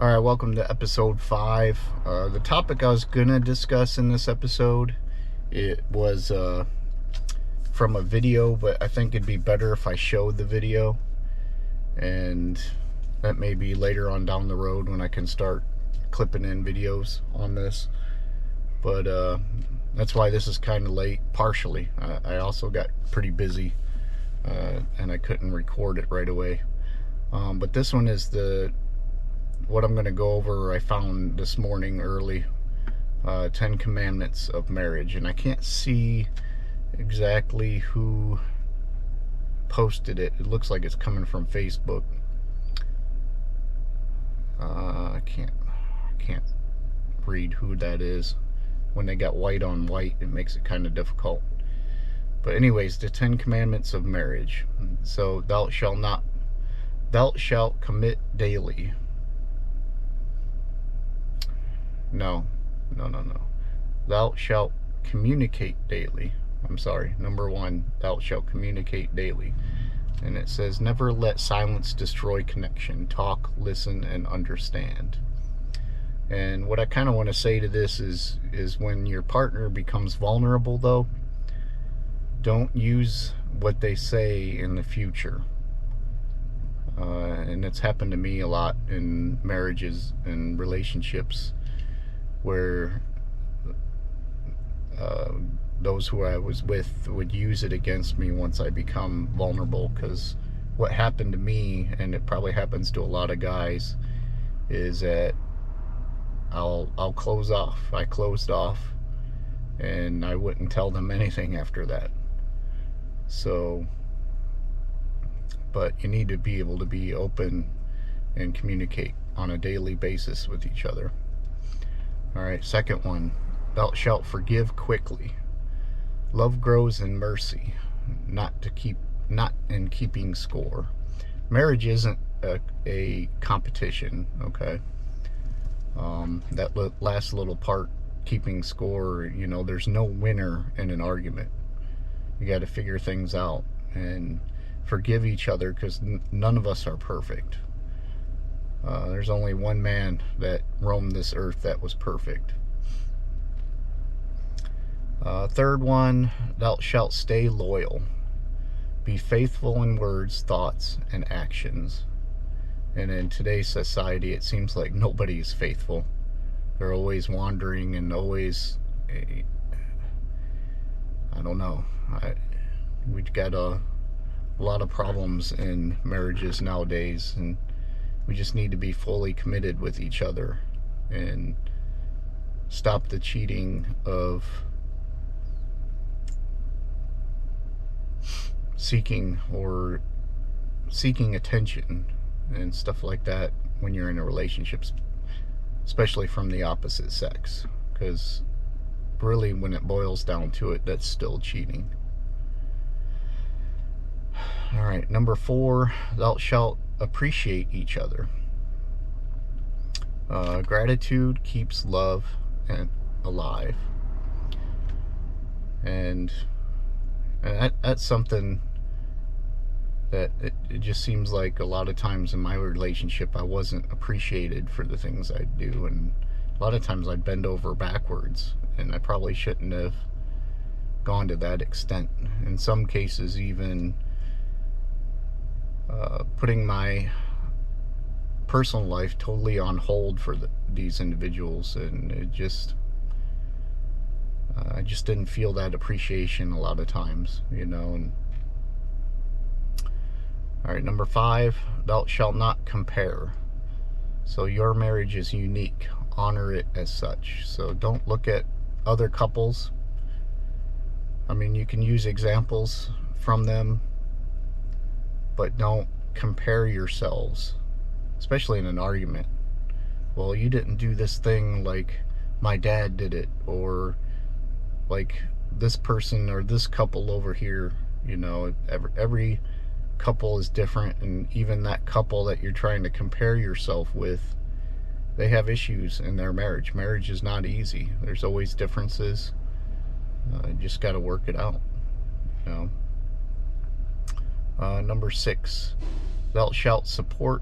All right, welcome to episode 5. The topic I was gonna discuss in this episode, it was from a video, but I think it'd be better if I showed the video, and that may be later on down the road when I can start clipping in videos on this. But that's why this is kind of late, partially. I also got pretty busy, and I couldn't record it right away. But this one is what I'm going to go over. I found this morning early, 10 Commandments of Marriage, and I can't see exactly who posted it. It looks like it's coming from Facebook. I can't read who that is. When they got white on white, it makes it kind of difficult. But anyways, the 10 Commandments of Marriage. So thou shalt commit daily. No. Thou shalt communicate daily. I'm sorry. Number 1, thou shalt communicate daily. And it says, never let silence destroy connection. Talk, listen, and understand. And what I kind of want to say to this is when your partner becomes vulnerable, though, don't use what they say in the future. And it's happened to me a lot in marriages and relationships, where those who I was with would use it against me once I become vulnerable. Because what happened to me, and it probably happens to a lot of guys, is that I'll close off. I closed off, and I wouldn't tell them anything after that. So, but you need to be able to be open and communicate on a daily basis with each other. All right, second one, thou shalt forgive quickly. Love grows in mercy, not in keeping score. Marriage isn't a competition, okay? That last little part, keeping score, there's no winner in an argument. You got to figure things out and forgive each other, because none of us are perfect. There's only one man that roamed this earth that was perfect. Third one, thou shalt stay loyal. Be faithful in words, thoughts, and actions. And in today's society, it seems like nobody is faithful. They're always wandering and always, I don't know. We've got a lot of problems in marriages nowadays, and we just need to be fully committed with each other and stop the cheating of seeking attention and stuff like that when you're in a relationship, especially from the opposite sex, because really, when it boils down to it, that's still cheating. All right, number 4, thou shalt appreciate each other. Gratitude keeps love alive, and that's something that it just seems like a lot of times in my relationship I wasn't appreciated for the things I do, and a lot of times I'd bend over backwards, and I probably shouldn't have gone to that extent. In some cases, even putting my personal life totally on hold for these individuals, and I just didn't feel that appreciation a lot of times, and all right, number 5, thou shalt not compare. So your marriage is unique. Honor it as such. So don't look at other couples. I mean, you can use examples from them, but don't compare yourselves, especially in an argument. Well, you didn't do this thing like my dad did it, or like this person or this couple over here. Every couple is different, and even that couple that you're trying to compare yourself with, they have issues in their marriage. Marriage is not easy. There's always differences. You just got to work it out. Number 6, thou shalt support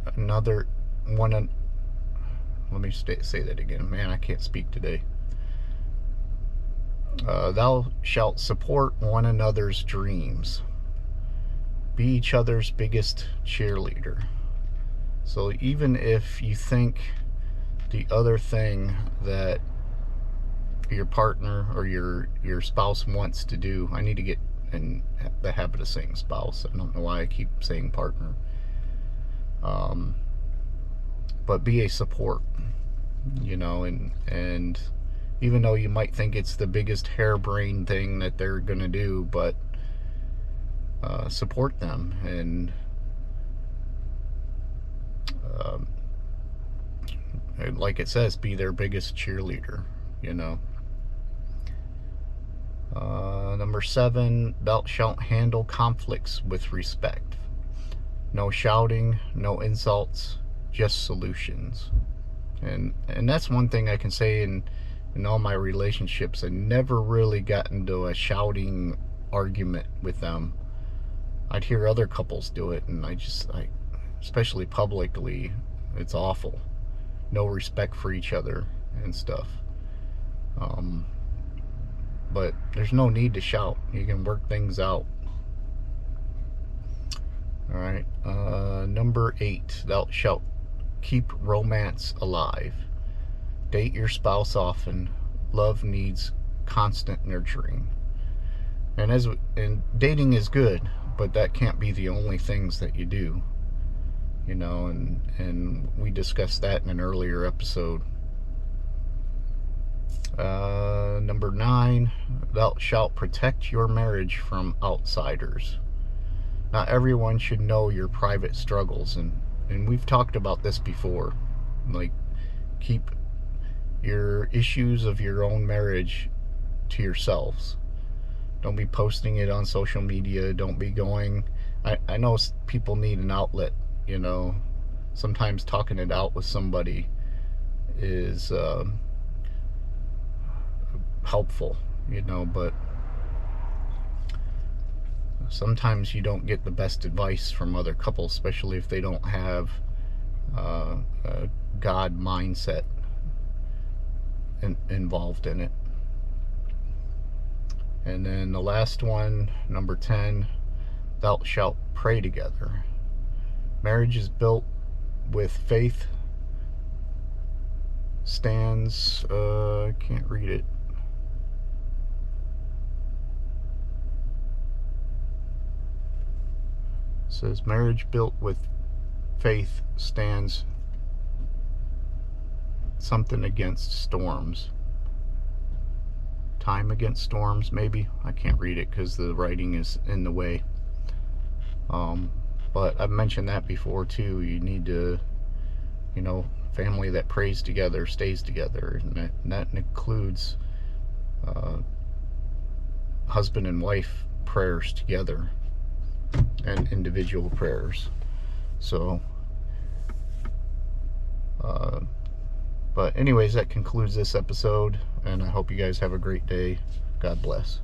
let me say that again. Man, I can't speak today. Thou shalt support one another's dreams. Be each other's biggest cheerleader. So even if you think the other thing that your partner or your spouse wants to do, I need to get in the habit of saying spouse. I don't know why I keep saying partner. But be a support, you know, and even though you might think it's the biggest harebrained thing that they're gonna do, but support them, and like it says, be their biggest cheerleader, you know. Number 7, thou shalt handle conflicts with respect. No shouting, no insults, just solutions. And that's one thing I can say in all my relationships. I never really got into a shouting argument with them. I'd hear other couples do it, and I especially publicly, it's awful. No respect for each other and stuff. But there's no need to shout. You can work things out. Alright, number 8, thou shalt keep romance alive. Date your spouse often. Love needs constant nurturing. And dating is good, but that can't be the only things that you do, you know, and we discussed that in an earlier episode. Number 9, thou shalt protect your marriage from outsiders. Not everyone should know your private struggles, and we've talked about this before. Like, keep your issues of your own marriage to yourselves. Don't be posting it on social media. Don't be going... I know people need an outlet, you know. Sometimes talking it out with somebody is helpful, you know, but sometimes you don't get the best advice from other couples, especially if they don't have a God mindset involved in it. And then the last one, number 10, thou shalt pray together. Marriage is built with faith. Stands, I can't read it. It says marriage built with faith stands something against storms. Time against storms, maybe. I can't read it because the writing is in the way. But I've mentioned that before too. You need to, you know, family that prays together stays together, and that includes husband and wife prayers together and individual prayers. So but anyways, that concludes this episode, and I hope you guys have a great day. God bless.